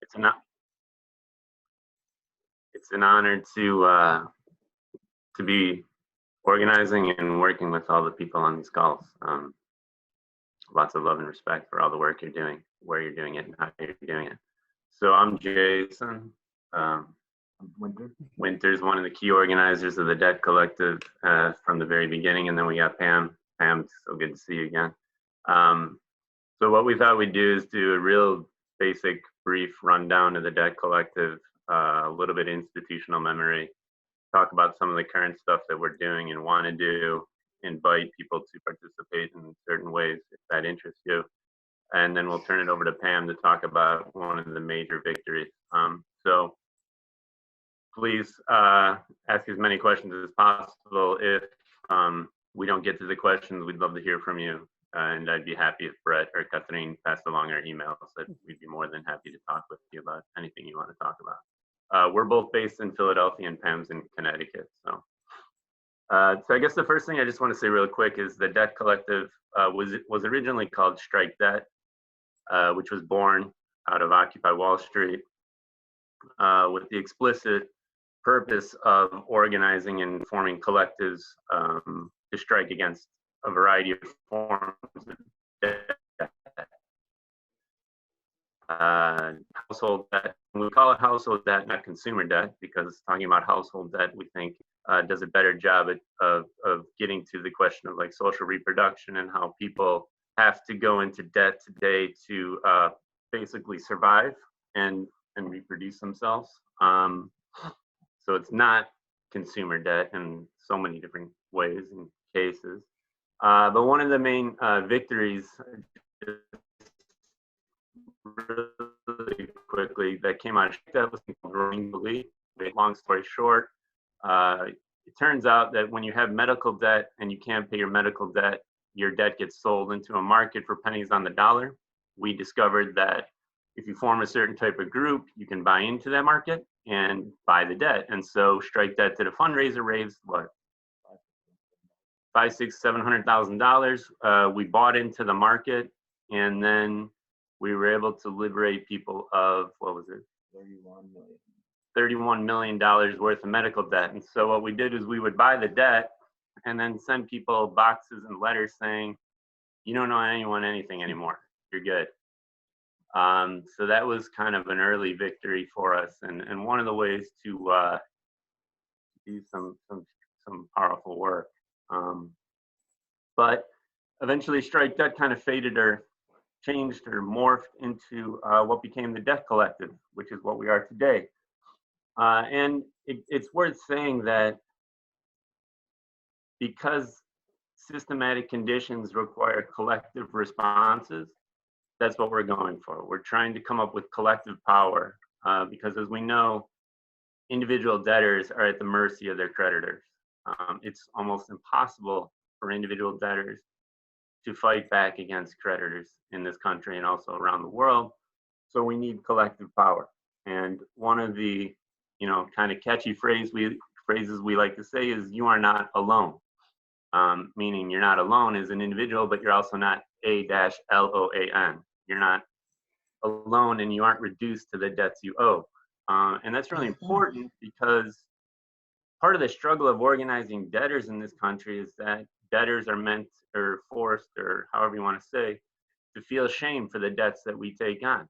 It's an it's an honor to be organizing and working with all the people on these calls. Lots of love and respect for all the work you're doing, where you're doing it, and how you're doing it. So I'm Jason. Winter's one of the key organizers of the Debt Collective from the very beginning, and then we got Pam. Pam, so good to see you again. So what we thought we'd do is do a real basic, brief rundown of the Debt Collective, a little bit institutional memory, talk about some of the current stuff that we're doing and want to do, invite people to participate in certain ways if that interests you. And then we'll turn it over to Pam to talk about one of the major victories. So please ask as many questions as possible. If we don't get to the questions, we'd love to hear from you. And I'd be happy if Brett or Catherine passed along our emails, that we'd be more than happy to talk with you about anything you want to talk about. We're both based in Philadelphia and Pam's in Connecticut. So I guess the first thing I just want to say real quick is the Debt Collective was originally called Strike Debt, which was born out of Occupy Wall Street with the explicit purpose of organizing and forming collectives to strike against a variety of forms of debt. Household debt. We call it household debt, not consumer debt, because talking about household debt, we think does a better job of getting to the question of like social reproduction and how people have to go into debt today to basically survive and reproduce themselves. So it's not consumer debt in so many different ways and cases. But one of the main victories, really quickly, that came out of that was growing belief. Long story short, it turns out that when you have medical debt and you can't pay your medical debt, your debt gets sold into a market for pennies on the dollar. We discovered that if you form a certain type of group, you can buy into that market and buy the debt. And so Strike Debt did a fundraiser, raised what, $700,000. We bought into the market, and then we were able to liberate people of, what was it? $31 million worth of medical debt. And so what we did is we would buy the debt and then send people boxes and letters saying, you don't owe anyone anything anymore, you're good. So that was kind of an early victory for us, and one of the ways to do some powerful work. But eventually Strike Debt kind of faded or changed or morphed into what became the Debt Collective, which is what we are today. And it's worth saying that because systematic conditions require collective responses, that's what we're going for. We're trying to come up with collective power because, as we know, individual debtors are at the mercy of their creditors. It's almost impossible for individual debtors to fight back against creditors in this country and also around the world. So we need collective power. And one of the, kind of catchy phrases we like to say is, you are not alone. Meaning you're not alone as an individual, but you're also not A-L-O-A-N. You're not alone, and you aren't reduced to the debts you owe. And that's really important because part of the struggle of organizing debtors in this country is that debtors are meant or forced, or however you want to say, to feel shame for the debts that we take on.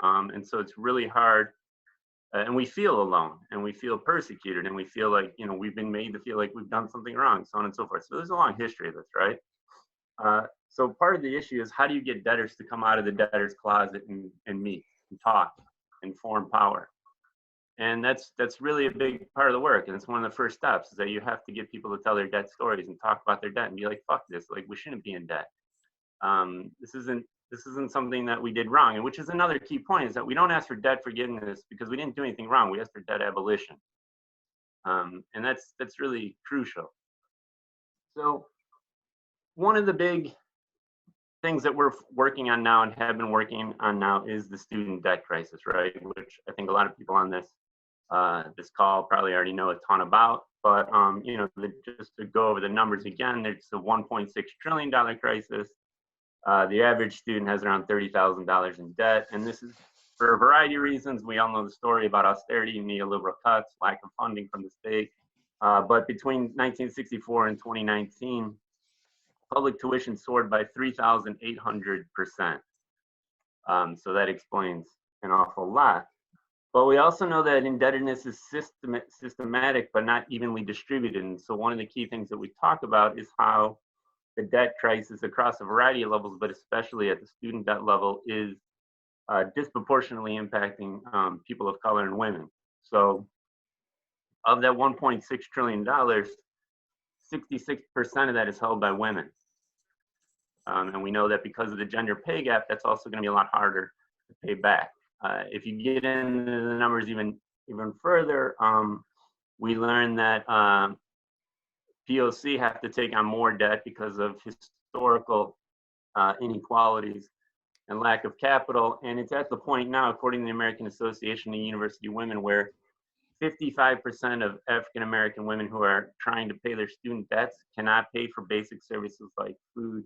And so it's really hard, and we feel alone, and we feel persecuted, and we feel like, we've been made to feel like we've done something wrong, so on and so forth. So there's a long history of this, right? So part of the issue is, how do you get debtors to come out of the debtor's closet and meet and talk and form power? And that's really a big part of the work. And it's one of the first steps, is that you have to get people to tell their debt stories and talk about their debt and be like, fuck this, like, we shouldn't be in debt. This isn't something that we did wrong. And which is another key point, is that we don't ask for debt forgiveness because we didn't do anything wrong. We ask for debt abolition. And that's really crucial. So one of the big things that we're working on now and have been working on now is the student debt crisis, right? Which I think a lot of people on this call probably already know a ton about. But just to go over the numbers again, there's a $1.6 trillion crisis. The average student has around $30,000 in debt, and this is for a variety of reasons. We all know the story about austerity and neoliberal cuts, lack of funding from the state. But between 1964 and 2019, public tuition soared by 3,800%. So that explains an awful lot. But we also know that indebtedness is systematic, but not evenly distributed. And so one of the key things that we talk about is how the debt crisis across a variety of levels, but especially at the student debt level, is disproportionately impacting people of color and women. So of that $1.6 trillion, 66% of that is held by women. And we know that because of the gender pay gap, that's also going to be a lot harder to pay back. If you get into the numbers even further, we learn that POC have to take on more debt because of historical inequalities and lack of capital. And it's at the point now, according to the American Association of University Women, where 55% of African American women who are trying to pay their student debts cannot pay for basic services like food,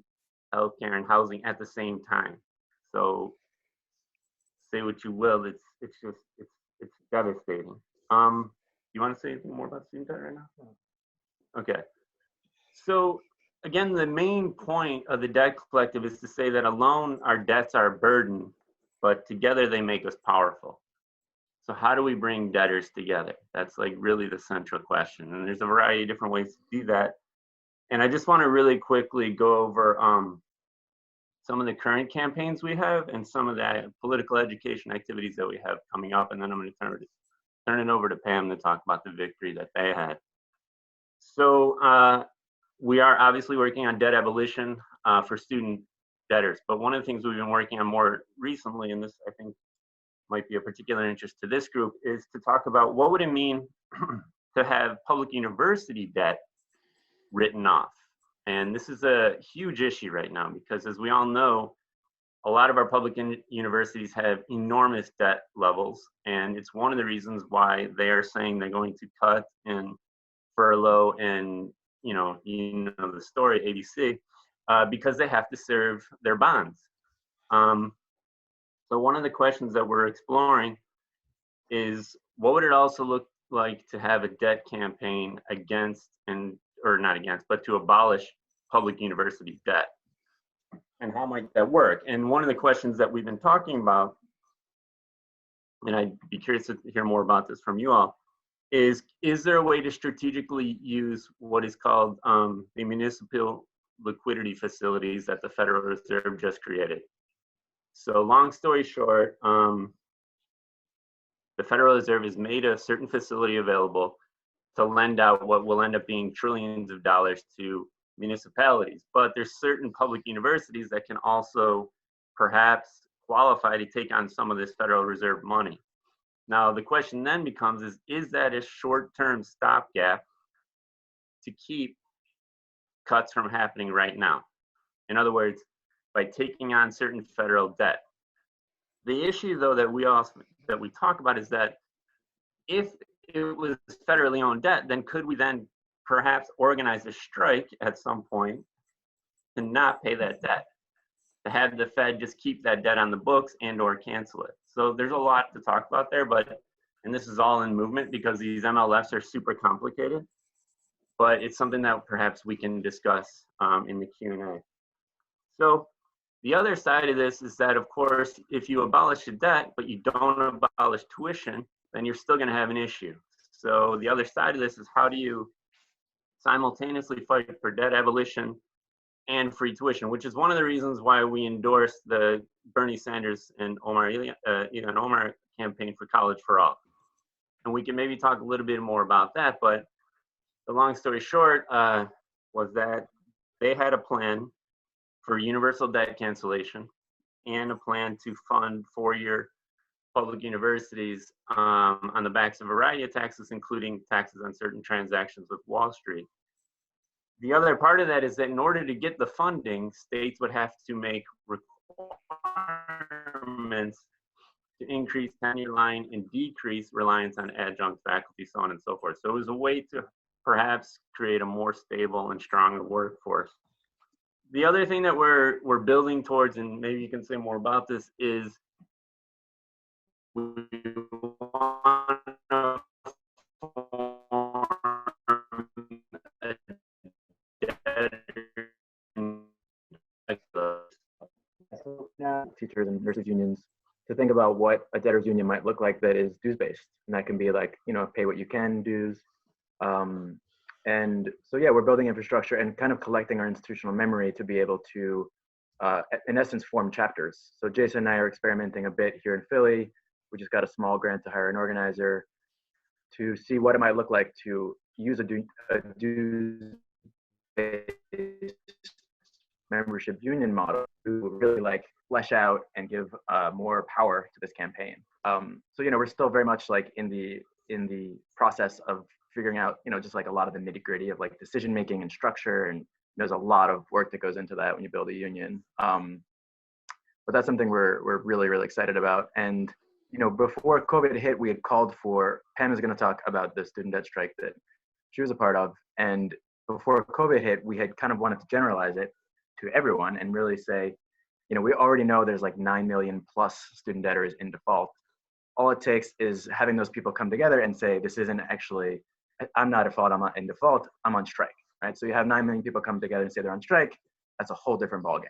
healthcare, and housing at the same time. So say what you will, it's devastating. You want to say anything more about student debt right now? Okay. So again, the main point of the debt collective is to say that alone our debts are a burden, but together they make us powerful. So how do we bring debtors together? That's like really the central question. And there's a variety of different ways to do that. And I just want to really quickly go over some of the current campaigns we have and some of the political education activities that we have coming up. And then I'm going to turn it over to Pam to talk about the victory that they had. So we are obviously working on debt abolition for student debtors. But one of the things we've been working on more recently, and this I think might be of particular interest to this group, is to talk about what would it mean to have public university debt written off. And this is a huge issue right now because, as we all know, a lot of our public universities have enormous debt levels, and it's one of the reasons why they are saying they're going to cut and furlough and you know the story, ABC, because they have to serve their bonds. So one of the questions that we're exploring is what would it also look like to have a debt campaign against or not against, but to abolish public university debt? And how might that work? And one of the questions that we've been talking about, and I'd be curious to hear more about this from you all, is there a way to strategically use what is called the municipal liquidity facilities that the Federal Reserve just created? So long story short, the Federal Reserve has made a certain facility available to lend out what will end up being trillions of dollars to municipalities. But there's certain public universities that can also perhaps qualify to take on some of this Federal Reserve money. Now, the question then becomes is that a short-term stopgap to keep cuts from happening right now? In other words, by taking on certain federal debt. The issue, though, that we talk about is that if it was federally owned debt, then could we then perhaps organize a strike at some point to not pay that debt, to have the Fed just keep that debt on the books and or cancel it? So there's a lot to talk about there, and this is all in movement because these MLFs are super complicated, but it's something that perhaps we can discuss in the Q&A. So the other side of this is that, of course, if you abolish the debt, but you don't abolish tuition, then you're still going to have an issue. So the other side of this is how do you simultaneously fight for debt abolition and free tuition, which is one of the reasons why we endorsed the Bernie Sanders and Omar campaign for College for All. And we can maybe talk a little bit more about that, but the long story short was that they had a plan for universal debt cancellation and a plan to fund four-year public universities on the backs of a variety of taxes, including taxes on certain transactions with Wall Street. The other part of that is that in order to get the funding, states would have to make requirements to increase tenure line and decrease reliance on adjunct faculty, so on and so forth. So it was a way to perhaps create a more stable and stronger workforce. The other thing that we're building towards, and maybe you can say more about this, is we want to form a teachers and nurses unions to think about what a debtors union might look like that is dues based, and that can be like, you know, pay what you can dues. And so yeah, we're building infrastructure and kind of collecting our institutional memory to be able to in essence form chapters. So Jason and I are experimenting a bit here in Philly. We just got a small grant to hire an organizer to see what it might look like to use a dues membership union model to really like flesh out and give more power to this campaign. So you know, we're still very much like in the process of figuring out, you know, just like a lot of the nitty gritty of like decision making and structure, and there's a lot of work that goes into that when you build a union. But that's something we're really excited about. And you know, before COVID hit, we had called for, Pam is going to talk about the student debt strike that she was a part of, and before COVID hit, we had kind of wanted to generalize it to everyone and really say, you know, we already know there's like 9 million plus student debtors in default. All it takes is having those people come together and say, this isn't actually, I'm not at fault, I'm not in default, I'm on strike, right? So you have 9 million people come together and say they're on strike, that's a whole different ballgame.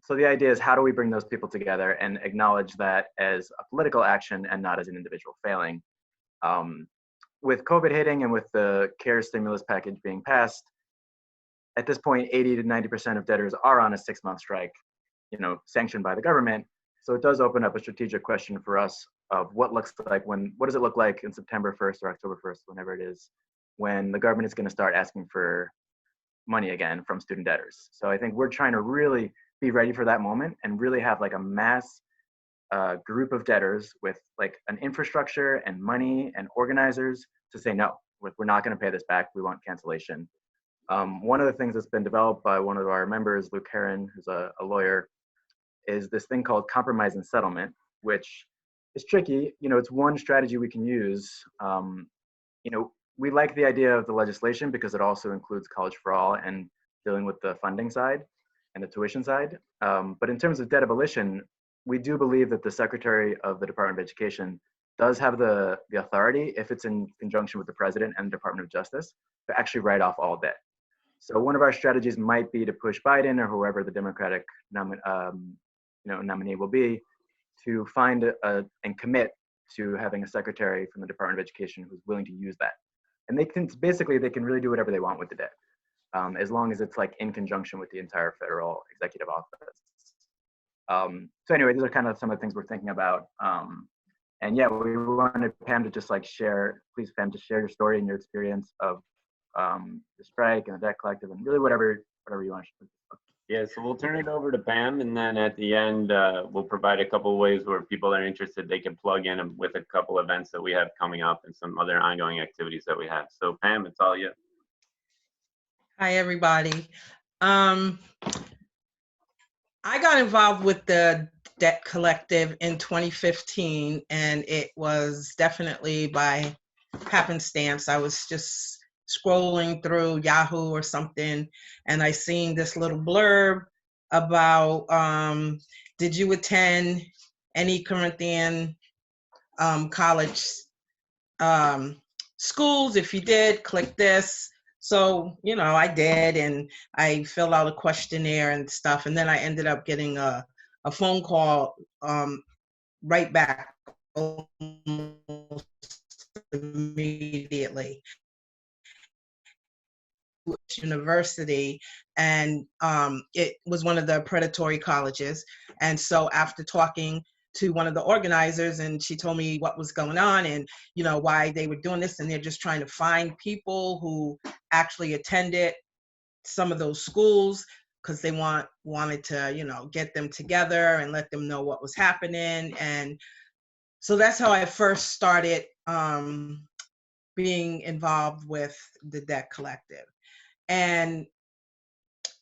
So the idea is, how do we bring those people together and acknowledge that as a political action and not as an individual failing? With COVID hitting and with the CARES stimulus package being passed, at this point, 80 to 90% of debtors are on a 6-month strike, you know, sanctioned by the government. So it does open up a strategic question for us of what looks like what does it look like in September 1st or October 1st, whenever it is, when the government is going to start asking for money again from student debtors. So I think we're trying to really be ready for that moment and really have like a mass group of debtors with like an infrastructure and money and organizers to say, no, we're not going to pay this back. We want cancellation. One of the things that's been developed by one of our members, Luke Herron, who's a lawyer, is this thing called compromise and settlement, which is tricky. You know, it's one strategy we can use. You know, we like the idea of the legislation because it also includes college for all and dealing with the funding side and the tuition side. But in terms of debt abolition, we do believe that the Secretary of the Department of Education does have the authority, if it's in conjunction with the President and the Department of Justice, to actually write off all debt. So one of our strategies might be to push Biden or whoever the Democratic nominee will be, to find and commit to having a secretary from the Department of Education who's willing to use that. And they can really do whatever they want with the debt, as long as it's like in conjunction with the entire federal executive office. So anyway, these are kind of some of the things we're thinking about. And yeah, we wanted Pam to just like share, please Pam, to share your story and your experience of the strike and the debt collective, and really whatever you want to. Yeah, so we'll turn it over to Pam, and then at the end, we'll provide a couple of ways where people that are interested, they can plug in with a couple events that we have coming up and some other ongoing activities that we have. So Pam, it's all you. Hi, everybody. I got involved with the Debt Collective in 2015, and it was definitely by happenstance. I was just scrolling through Yahoo or something, and I seen this little blurb about, did you attend any Corinthian college schools? If you did, click this. So, you know, I did, and I filled out a questionnaire and stuff, and then I ended up getting a phone call right back almost immediately. University, and it was one of the predatory colleges. And so after talking to one of the organizers, and she told me what was going on and, you know, why they were doing this, and they're just trying to find people who actually attended some of those schools because they wanted to, you know, get them together and let them know what was happening. And so that's how I first started being involved with the Debt Collective. And,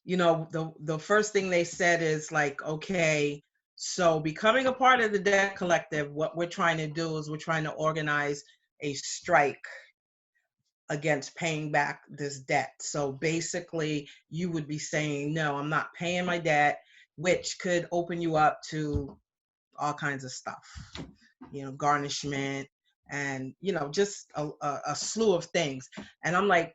you know, the first thing they said is like, okay, so becoming a part of the Debt Collective, what we're trying to do is we're trying to organize a strike against paying back this debt. So basically you would be saying, no, I'm not paying my debt, which could open you up to all kinds of stuff. garnishment, and just a slew of things. And I'm like,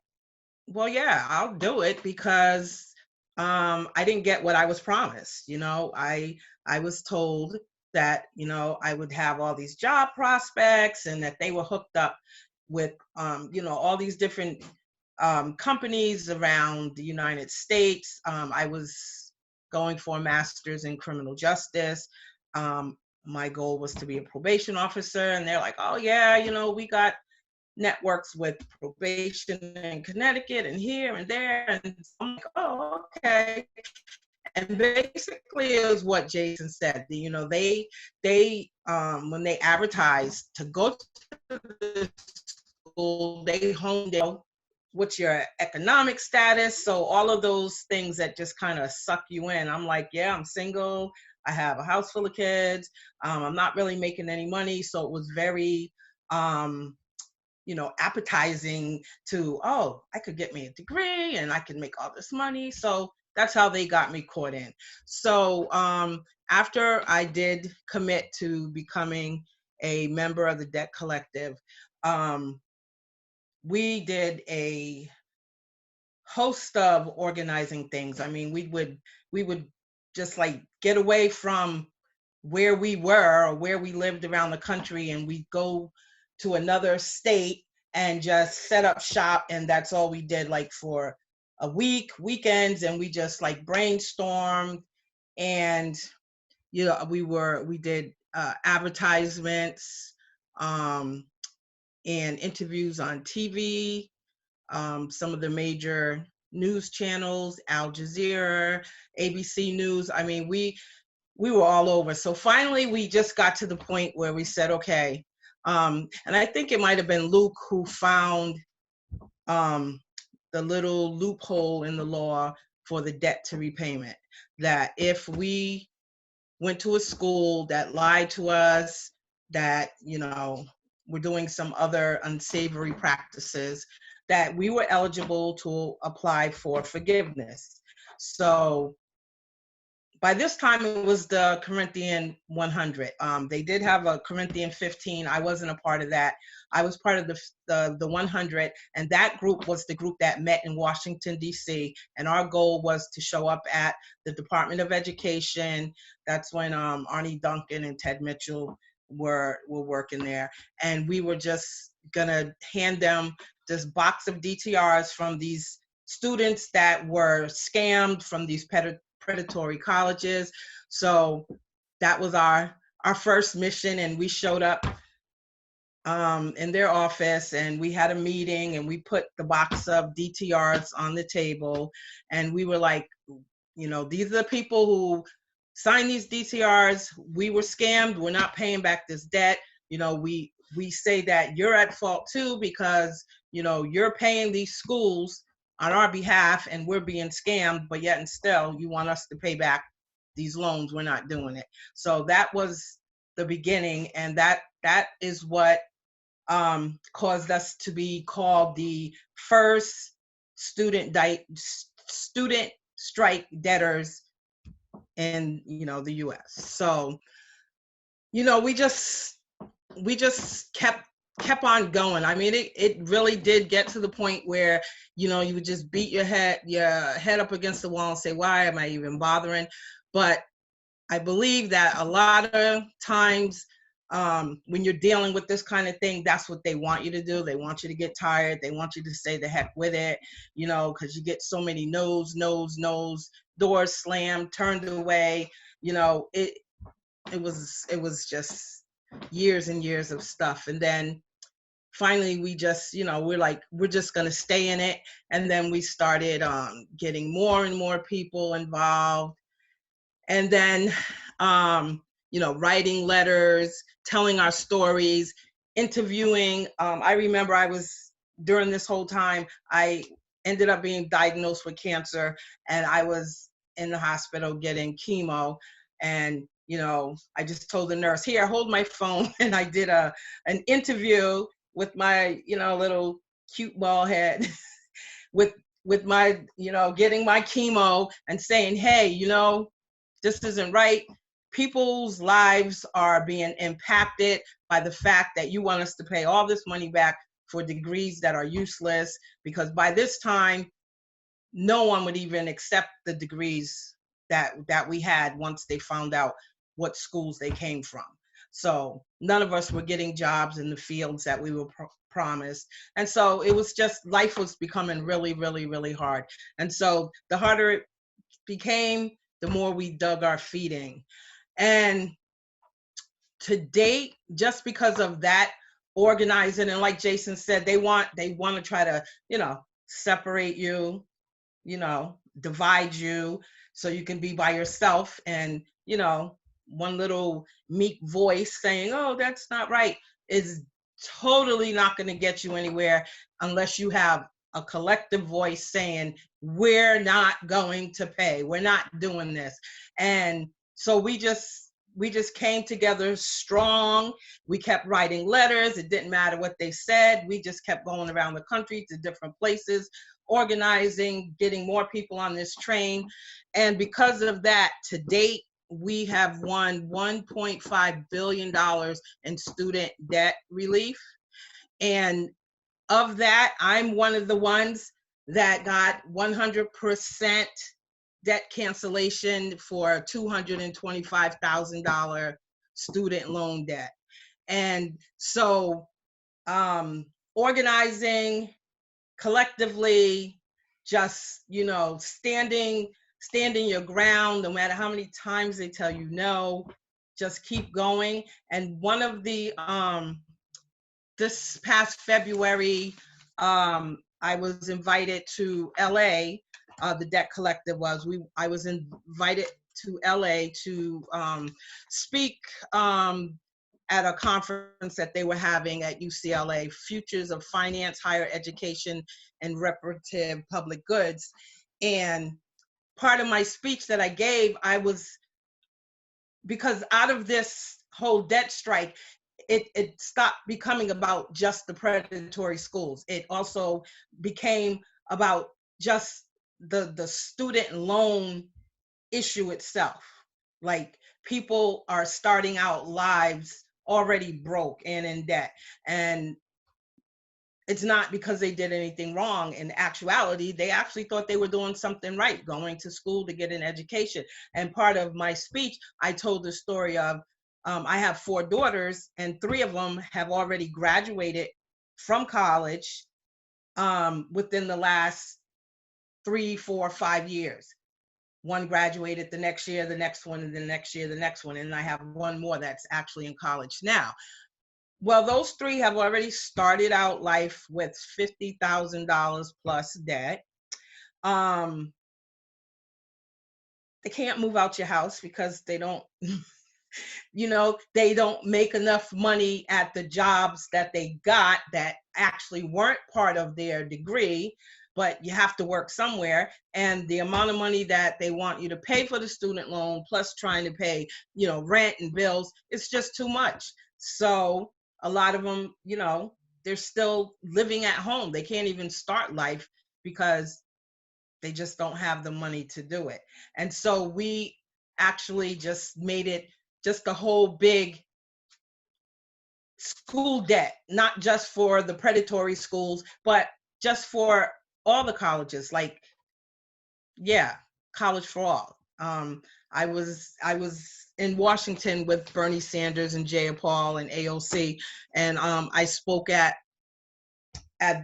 well, yeah, I'll do it because I didn't get what I was promised. I was told that I would have all these job prospects, and that they were hooked up with all these different companies around the United States. I was going for a master's in criminal justice. My goal was to be a probation officer, and they're like, oh yeah, we got networks with probation in Connecticut and here and there. And I'm like, oh, okay. And basically it was what Jason said. They when they advertised to go to the school, they honed in what's your economic status. So all of those things that just kind of suck you in. I'm like, yeah, I'm single. I have a house full of kids. I'm not really making any money. So it was very, appetizing to, oh, I could get me a degree and I could make all this money. So that's how they got me caught in. So after I did commit to becoming a member of the Debt Collective, we did a host of organizing things. I mean, we would just like get away from where we were or where we lived around the country, and we'd go to another state and just set up shop. And that's all we did, like for a weekends, and we just like brainstormed. And we did advertisements and interviews on TV, some of the major news channels, Al Jazeera, ABC News. I mean, we were all over. So finally, we just got to the point where we said, okay, and I think it might have been Luke who found the little loophole in the law for the debt to repayment, that if we went to a school that lied to us, that, we're doing some other unsavory practices, that we were eligible to apply for forgiveness. So by this time, it was the Corinthian 100. They did have a Corinthian 15. I wasn't a part of that. I was part of the 100, and that group was the group that met in Washington, D.C., and our goal was to show up at the Department of Education. That's when Arnie Duncan and Ted Mitchell were working there, and we were just gonna hand them this box of DTRs from these students that were scammed from these predatory colleges. So that was our first mission, and we showed up in their office, and we had a meeting, and we put the box of DTRs on the table, and we were like, these are the people who signed these DTRs. We were scammed. We're not paying back this debt. We say that you're at fault too, because you're paying these schools on our behalf and we're being scammed, but yet and still you want us to pay back these loans. We're not doing it. So that was the beginning, and that is what caused us to be called the first student strike debtors in the US. So we just kept on going. I mean, it really did get to the point where you would just beat your head up against the wall and say, why am I even bothering? But I believe that a lot of times when you're dealing with this kind of thing, that's what they want you to do. They want you to get tired. They want you to say the heck with it, because you get so many no's, doors slammed, turned away. It was just years and years of stuff. And then finally we just, we're just going to stay in it. And then we started getting more and more people involved. And then, writing letters, telling our stories, interviewing. I remember during this whole time, I ended up being diagnosed with cancer, and I was in the hospital getting chemo. And, I just told the nurse, here, hold my phone. And I did an interview with my, little cute bald head with my, getting my chemo and saying, hey, this isn't right. people's lives are being impacted by the fact that you want us to pay all this money back for degrees that are useless, because by this time, no one would even accept the degrees that we had once they found out what schools they came from. So none of us were getting jobs in the fields that we were promised. And so it was just, life was becoming really, really, really hard. And so the harder it became, the more we dug our feet in. And to date, just because of that organizing, and like Jason said, they want to try to, separate you, divide you so you can be by yourself. And, one little meek voice saying, oh, that's not right, is totally not going to get you anywhere unless you have a collective voice saying, we're not going to pay, we're not doing this. And so we just came together strong. We kept writing letters. It didn't matter what they said. We just kept going around the country to different places, organizing, getting more people on this train. And because of that, to date, we have won $1.5 billion in student debt relief. And of that, I'm one of the ones that got 100% debt cancellation for $225,000 student loan debt. And so organizing collectively, just, standing your ground, no matter how many times they tell you no, just keep going. And one of the, this past February, I was invited to LA. The Debt Collective was. I was invited to LA to speak at a conference that they were having at UCLA, Futures of Finance, Higher Education, and Reparative Public Goods. And part of my speech that I gave, because out of this whole debt strike, it stopped becoming about just the predatory schools. It also became about just the student loan issue itself. Like, people are starting out lives already broke and in debt. And it's not because they did anything wrong. In actuality, they actually thought they were doing something right, going to school to get an education. And part of my speech, I told the story of, I have 4 daughters, and 3 of them have already graduated from college within the last 3, 4, 5 years. One graduated the next year, the next one, and the next year, the next one. And I have 1 more that's actually in college now. Well, those 3 have already started out life with $50,000 plus debt. They can't move out your house because they don't, they don't make enough money at the jobs that they got that actually weren't part of their degree, but you have to work somewhere. And the amount of money that they want you to pay for the student loan, plus trying to pay, rent and bills, it's just too much. So a lot of them, they're still living at home. They can't even start life because they just don't have the money to do it. And so we actually just made it just a whole big school debt, not just for the predatory schools, but just for all the colleges, like, college for all. I was in Washington with Bernie Sanders and Jay Paul and AOC, and I spoke at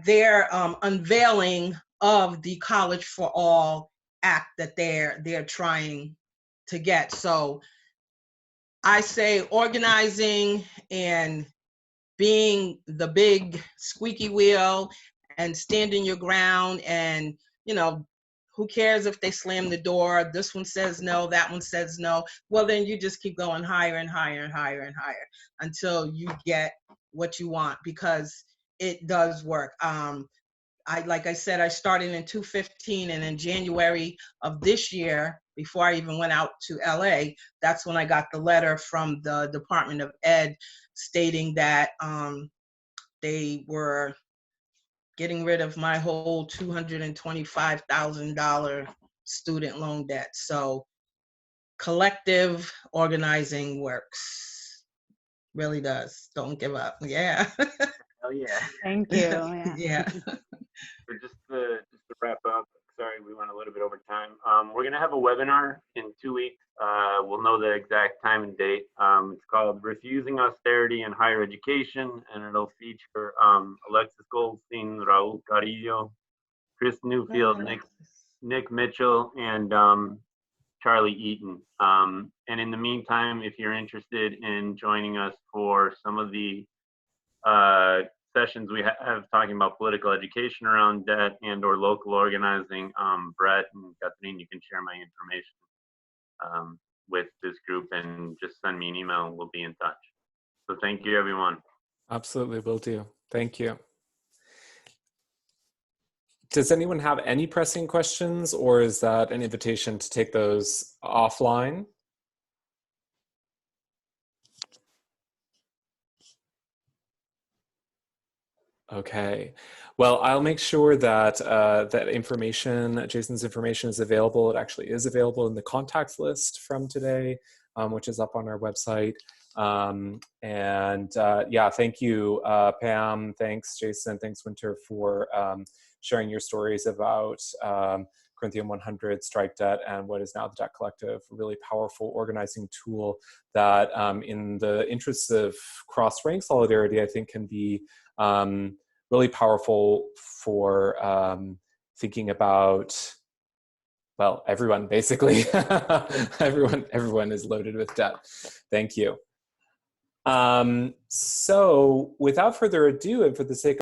their unveiling of the College for All Act that they're trying to get. So I say organizing and being the big squeaky wheel and standing your ground, and who cares if they slam the door? This one says no, that one says no. Well, then you just keep going higher and higher and higher and higher until you get what you want, because it does work. Like I said, I started in 2015, and in January of this year, before I even went out to LA, that's when I got the letter from the Department of Ed stating that they were getting rid of my whole $225,000 student loan debt. So collective organizing works. Really does. Don't give up. Yeah. Oh yeah. Thank you. Yeah. Yeah. So just to wrap up, sorry we went a little bit over time. We're gonna have a webinar in 2 weeks. We'll know the exact time and date. It's called Refusing Austerity in Higher Education, and it'll feature Alexis Goldstein, Raul Carrillo, Chris Newfield, Nick Mitchell, and Charlie Eaton. And in the meantime, if you're interested in joining us for some of the sessions we have talking about political education around debt and or local organizing, Brett and Kathleen, you can share my information with this group and just send me an email and we'll be in touch. So thank you, everyone. Absolutely, will do. Thank you. Does anyone have any pressing questions, or is that an invitation to take those offline? Okay, well, I'll make sure that that information, Jason's information, is available. It actually is available in the contacts list from today, which is up on our website. Yeah, thank you, Pam. Thanks, Jason. Thanks, Winter, for sharing your stories about Corinthian 100, strike debt, and what is now the Debt Collective. A really powerful organizing tool that, in the interests of cross-rank solidarity, I think can be really powerful for thinking about, well, everyone basically. everyone is loaded with debt. Thank you. So without further ado, and for the sake